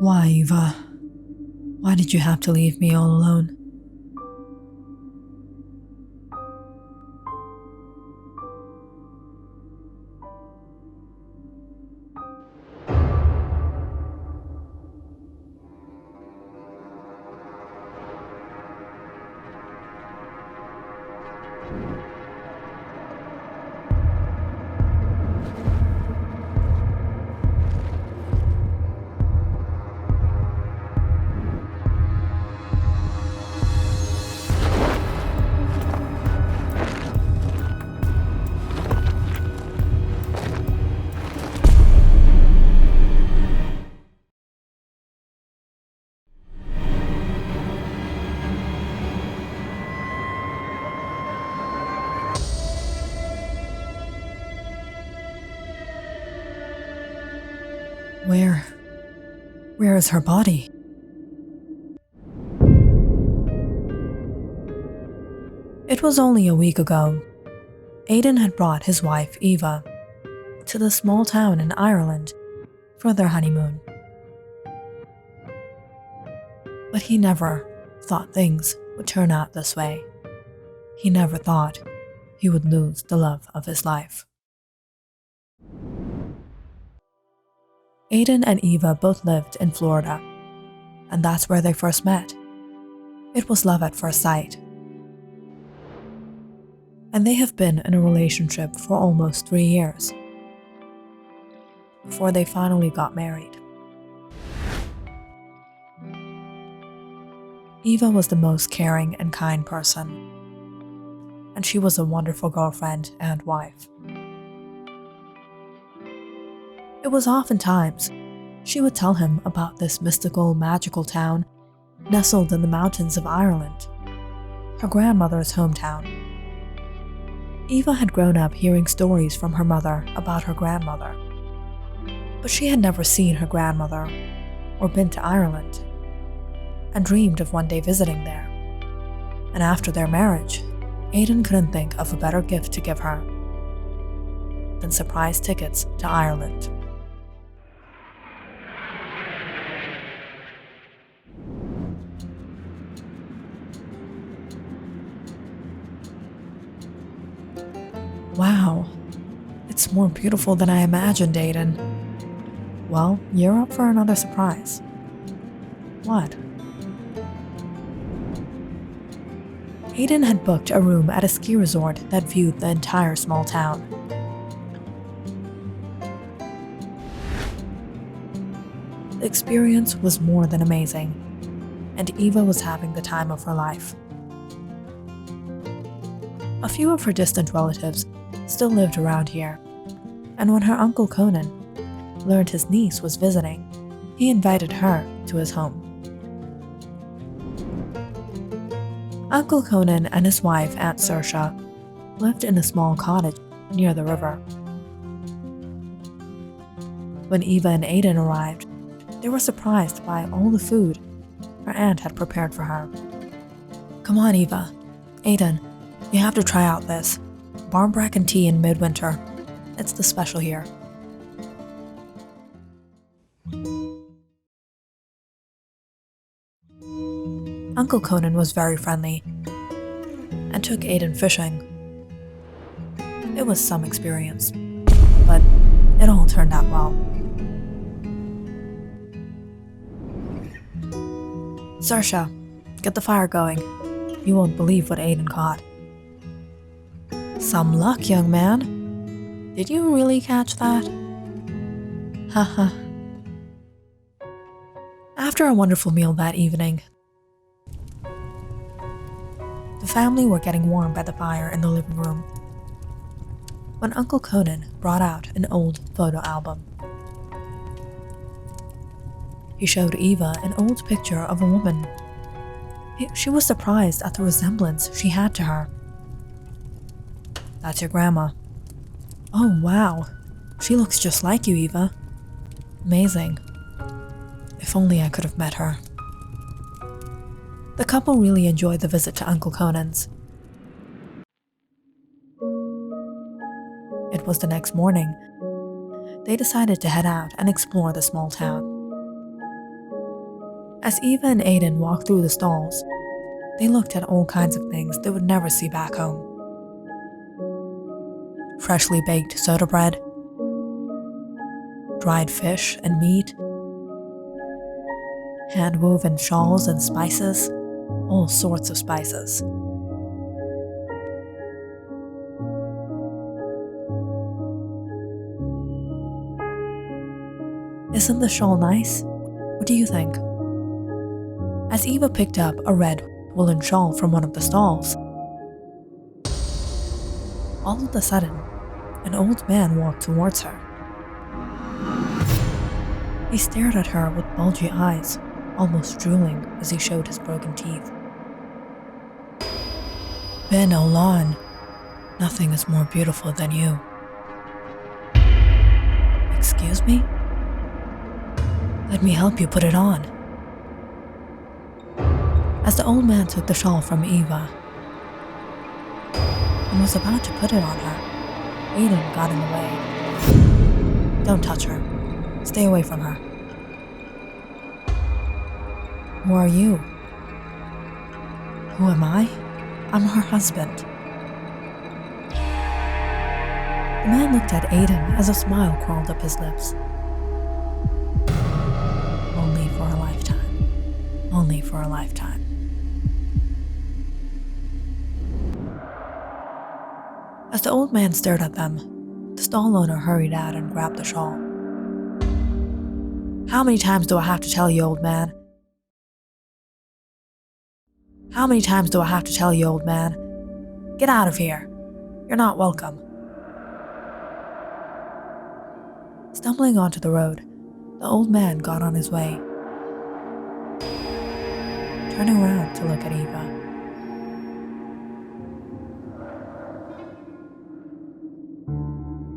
Why, Eva? Why did you have to leave me all alone? Where? Where is her body? It was only a week ago. Aidan had brought his wife, Eva, to the small town in Ireland for their honeymoon. But he never thought things would turn out this way. He never thought he would lose the love of his life. Aidan and Eva both lived in Florida, and that's where they first met. It was love at first sight. And they have been in a relationship for almost 3 years, before they finally got married. Eva was the most caring and kind person, and she was a wonderful girlfriend and wife. It was oftentimes she would tell him about this mystical, magical town nestled in the mountains of Ireland, her grandmother's hometown. Eva had grown up hearing stories from her mother about her grandmother, but she had never seen her grandmother or been to Ireland, and dreamed of one day visiting there. And after their marriage, Aidan couldn't think of a better gift to give her than surprise tickets to Ireland. Wow, it's more beautiful than I imagined, Aidan. Well, you're up for another surprise. What? Aidan had booked a room at a ski resort that viewed the entire small town. The experience was more than amazing, and Eva was having the time of her life. A few of her distant relatives still lived around here, and when her uncle Conan learned his niece was visiting, he invited her to his home. Uncle Conan and his wife, Aunt Saoirse, lived in a small cottage near the river. When Eva and Aidan arrived, they were surprised by all the food her aunt had prepared for her. Come on, Eva. Aidan, you have to try out this barmbracken tea in midwinter. It's the special here. Uncle Conan was very friendly and took Aidan fishing. It was some experience, but it all turned out well. Saoirse, get the fire going. You won't believe what Aidan caught. Some luck, young man. Did you really catch that? Haha. After a wonderful meal that evening, the family were getting warm by the fire in the living room when Uncle Conan brought out an old photo album. He showed Eva an old picture of a woman. She was surprised at the resemblance she had to her. That's your grandma. Oh wow, she looks just like you, Eva. Amazing. If only I could have met her. The couple really enjoyed the visit to Uncle Conan's. It was the next morning. They decided to head out and explore the small town. As Eva and Aiden walked through the stalls, they looked at all kinds of things they would never see back home. Freshly baked soda bread, dried fish and meat, hand-woven shawls and spices, all sorts of spices. Isn't the shawl nice? What do you think? As Eva picked up a red woolen shawl from one of the stalls, all of a sudden, an old man walked towards her. He stared at her with bulgy eyes, almost drooling as he showed his broken teeth. Ben Olan, nothing is more beautiful than you. Excuse me? Let me help you put it on. As the old man took the shawl from Eva and was about to put it on her, Aiden got in the way. Don't touch her. Stay away from her. Who are you? Who am I? I'm her husband. The man looked at Aiden as a smile crawled up his lips. Only for a lifetime. Only for a lifetime. As the old man stared at them, the stall owner hurried out and grabbed the shawl. How many times do I have to tell you, old man? How many times do I have to tell you, old man? Get out of here. You're not welcome. Stumbling onto the road, the old man got on his way, turning around to look at Eva.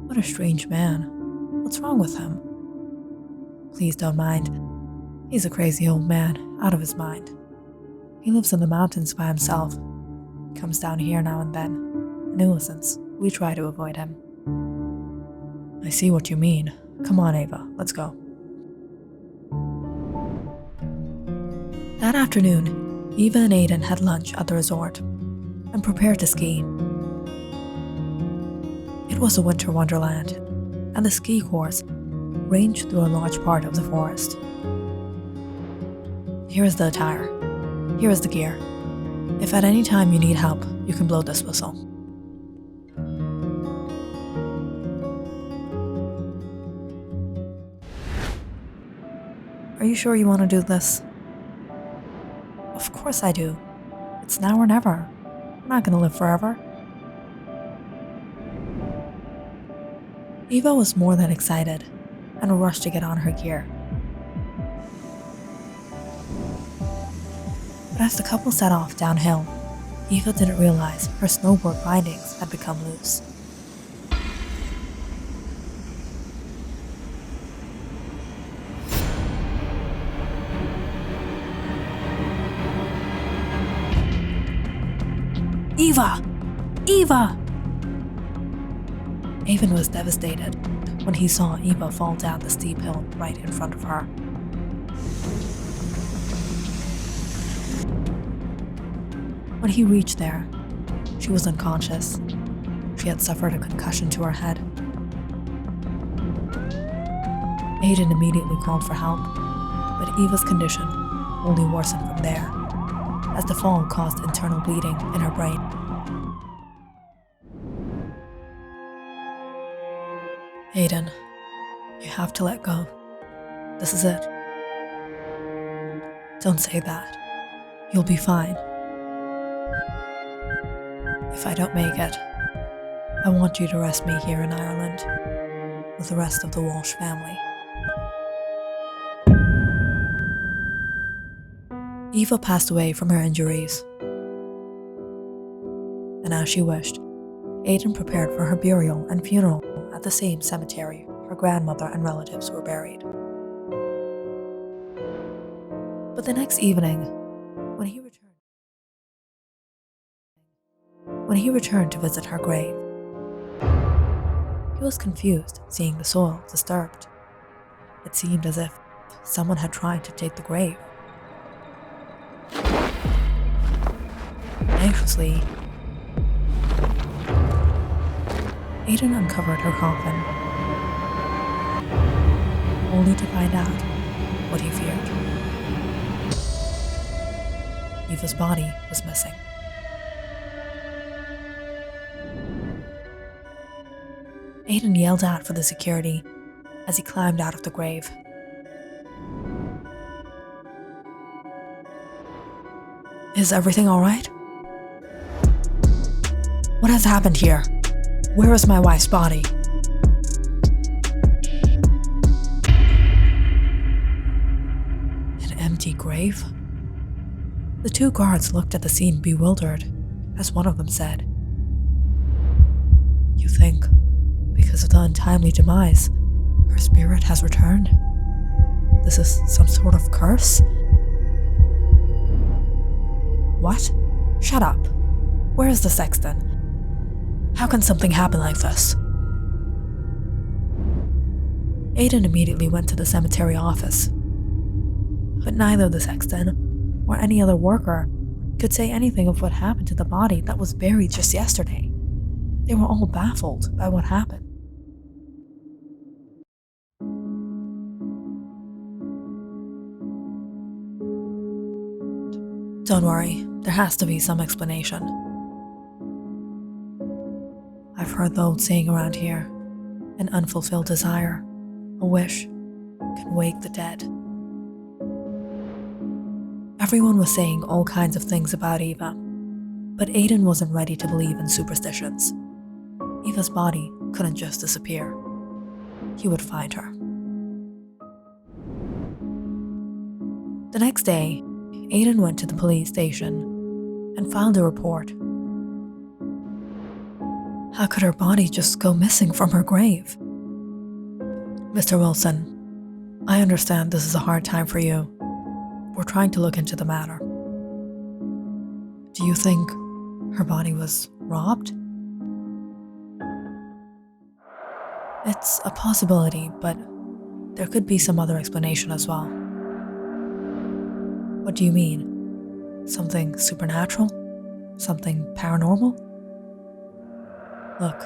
What a strange man. What's wrong with him? Please don't mind. He's a crazy old man, out of his mind. He lives in the mountains by himself. Comes down here now and then. A nuisance. We try to avoid him. I see what you mean. Come on, Eva, let's go. That afternoon, Eva and Aiden had lunch at the resort and prepared to ski. It was a winter wonderland, and the ski course ranged through a large part of the forest. Here is the attire. Here is the gear. If at any time you need help, you can blow this whistle. Are you sure you want to do this? Of course I do. It's now or never. I'm not going to live forever. Eva was more than excited and rushed to get on her gear. But as the couple set off downhill, Eva didn't realize her snowboard bindings had become loose. Eva! Eva! Aiden was devastated when he saw Eva fall down the steep hill right in front of her. When he reached there, she was unconscious. She had suffered a concussion to her head. Aiden immediately called for help, but Eva's condition only worsened from there, as the fall caused internal bleeding in her brain. Aiden, you have to let go. This is it. Don't say that. You'll be fine. If I don't make it, I want you to rest me here in Ireland with the rest of the Walsh family. Eva passed away from her injuries, and as she wished, Aiden prepared for her burial and funeral at the same cemetery her grandmother and relatives were buried. But the next evening, when he returned to visit her grave, he was confused seeing the soil disturbed. It seemed as if someone had tried to dig the grave Anxiously, Aidan uncovered her coffin, only to find out what he feared. Eva's body was missing. Aidan yelled out for the security as he climbed out of the grave. Is everything all right? What has happened here? Where is my wife's body? An empty grave? The two guards looked at the scene bewildered, as one of them said, "You think, because of the untimely demise, her spirit has returned? This is some sort of curse?" What? Shut up. Where is the sexton? How can something happen like this? Aidan immediately went to the cemetery office, but neither the sexton or any other worker could say anything of what happened to the body that was buried just yesterday. They were all baffled by what happened. Don't worry, there has to be some explanation. I've heard the old saying around here, an unfulfilled desire, a wish, can wake the dead. Everyone was saying all kinds of things about Eva, but Aidan wasn't ready to believe in superstitions. Eva's body couldn't just disappear. He would find her. The next day, Aidan went to the police station and filed a report. How could her body just go missing from her grave? Mr. Wilson, I understand this is a hard time for you. We're trying to look into the matter. Do you think her body was robbed? It's a possibility, but there could be some other explanation as well. What do you mean? Something supernatural? Something paranormal? Look,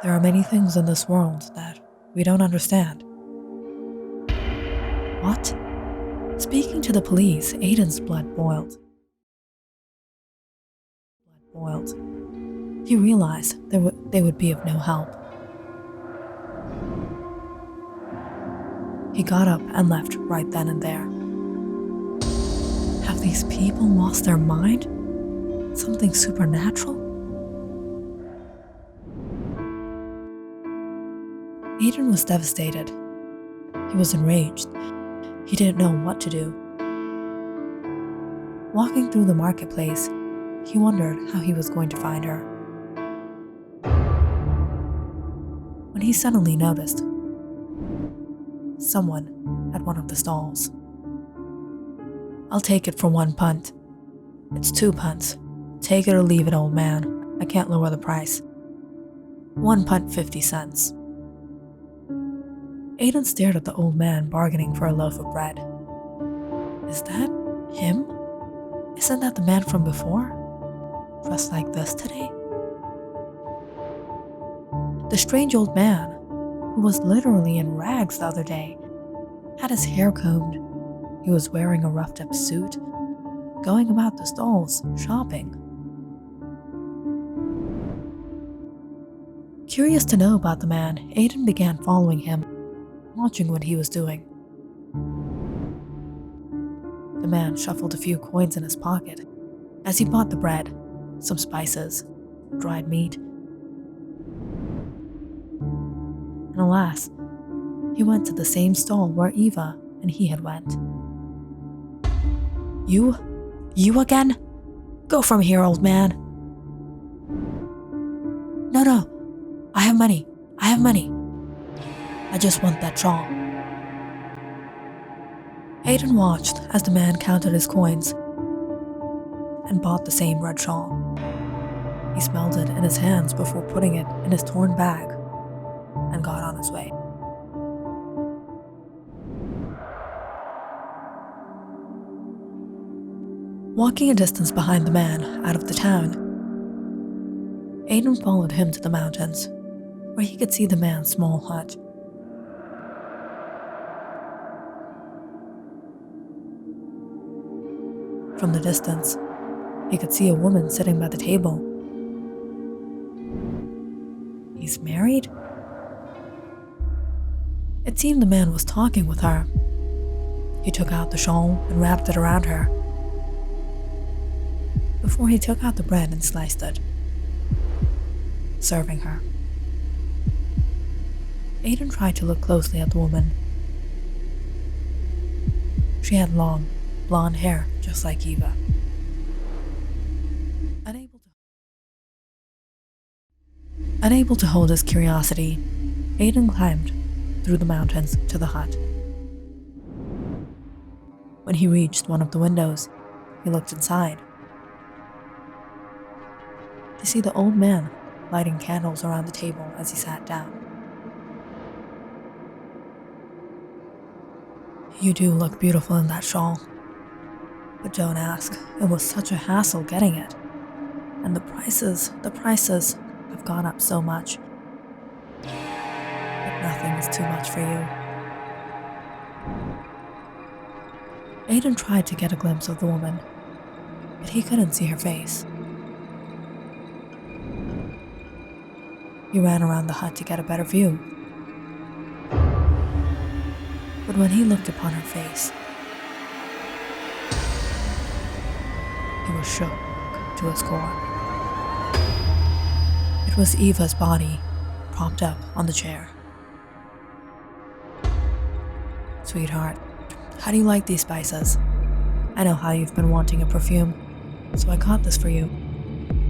there are many things in this world that we don't understand. What? Speaking to the police, Aidan's blood boiled. He realized they would be of no help. He got up and left right then and there. Have these people lost their mind? Something supernatural? Aidan was devastated. He was enraged. He didn't know what to do. Walking through the marketplace, he wondered how he was going to find her. When he suddenly noticed someone at one of the stalls. I'll take it for 1 punt. It's 2 punts. Take it or leave it, old man. I can't lower the price. 1 punt 50 cents. Aidan stared at the old man bargaining for a loaf of bread. Is that him? Isn't that the man from before? Dressed like this today? The strange old man, who was literally in rags the other day, had his hair combed. He was wearing a roughed-up suit, going about the stalls, shopping. Curious to know about the man, Aidan began following him, watching what he was doing. The man shuffled a few coins in his pocket as he bought the bread, some spices, dried meat. And alas, he went to the same stall where Eva and he had went. You again? Go from here, old man. No, I have money. I just want that shawl. Aidan watched as the man counted his coins and bought the same red shawl. He smelled it in his hands before putting it in his torn bag and got on his way. Walking a distance behind the man out of the town, Aidan followed him to the mountains, where he could see the man's small hut. From the distance, he could see a woman sitting by the table. He's married? It seemed the man was talking with her. He took out the shawl and wrapped it around her, before he took out the bread and sliced it, serving her. Aidan tried to look closely at the woman. She had long, blonde hair just like Eva. Unable to hold his curiosity, Aidan climbed through the mountains to the hut. When he reached one of the windows, he looked inside to see the old man lighting candles around the table as he sat down. "You do look beautiful in that shawl. But don't ask, it was such a hassle getting it. And the prices have gone up so much. But nothing is too much for you." Aidan tried to get a glimpse of the woman, but he couldn't see her face. He ran around the hut to get a better view. But when he looked upon her face, he was shook to his core. It was Eva's body, propped up on the chair. "Sweetheart, how do you like these spices? I know how you've been wanting a perfume, so I got this for you.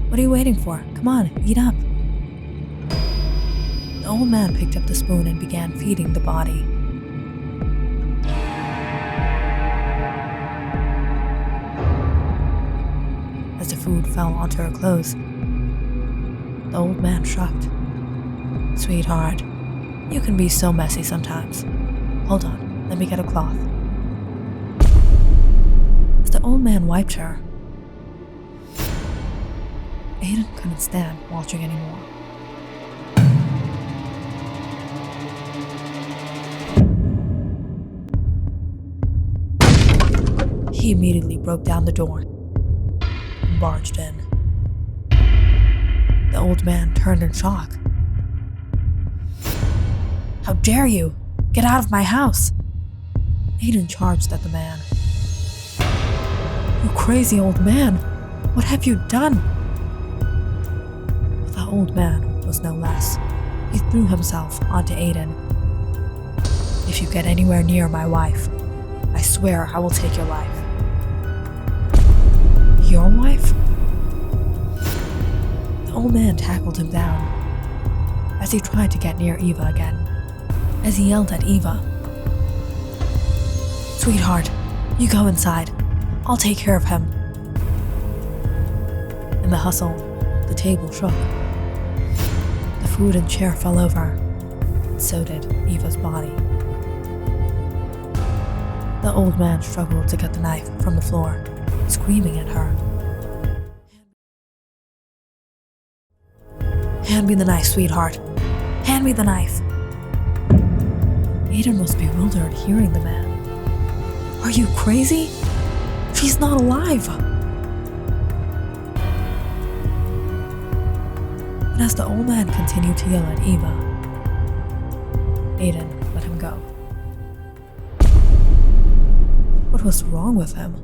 What are you waiting for? Come on, eat up." The old man picked up the spoon and began feeding the body. As the food fell onto her clothes, the old man shrugged. "Sweetheart, you can be so messy sometimes. Hold on, let me get a cloth." As the old man wiped her, Aidan couldn't stand watching anymore. He immediately broke down the door and barged in. The old man turned in shock. "How dare you! Get out of my house!" Aidan charged at the man. "You crazy old man! What have you done?" But the old man was no less. He threw himself onto Aidan. "If you get anywhere near my wife, I swear I will take your life." "Your wife?" The old man tackled him down as he tried to get near Eva again, as he yelled at Eva. "Sweetheart, you go inside. I'll take care of him." In the hustle, the table shook. The food and chair fell over, and so did Eva's body. The old man struggled to get the knife from the floor, screaming at her. "Hand me the knife, sweetheart. Hand me the knife." Aidan was bewildered hearing the man. "Are you crazy? She's not alive!" But as the old man continued to yell at Eva, Aidan let him go. What was wrong with him?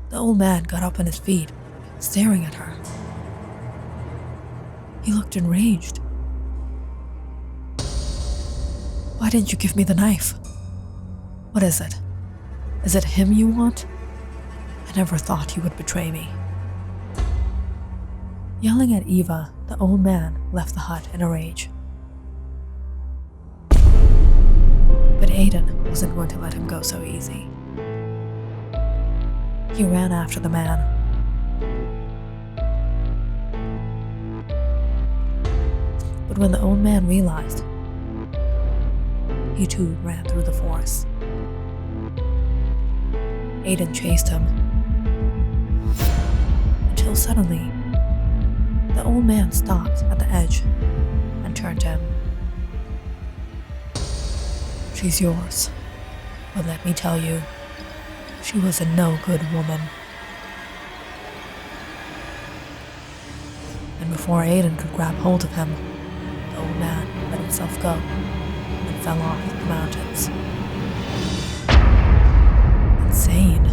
The old man got up on his feet, staring at her. He looked enraged. "Why didn't you give me the knife? What is it? Is it him you want? I never thought you would betray me." Yelling at Eva, the old man left the hut in a rage. But Aidan wasn't going to let him go so easy. He ran after the man. But when the old man realized, he too ran through the forest. Aiden chased him. Until suddenly, the old man stopped at the edge and turned to him. "She's yours, but let me tell you, she was a no good woman." And before Aiden could grab hold of him, the old man let himself go and fell off the mountains. Insane.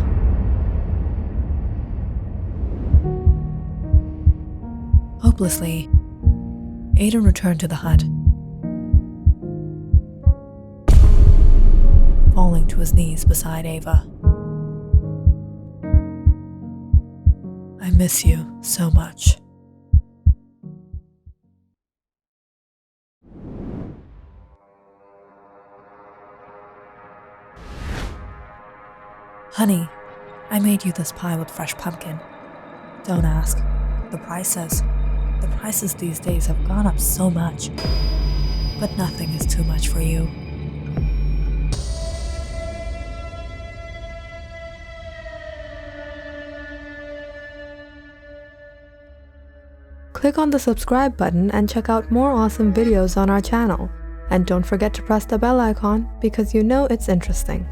Hopelessly, Aiden returned to the hut, falling to his knees beside Ava. "I miss you so much." "Honey, I made you this pie with fresh pumpkin." "Don't ask. The prices these days have gone up so much. But nothing is too much for you." Click on the subscribe button and check out more awesome videos on our channel. And don't forget to press the bell icon because you know it's interesting.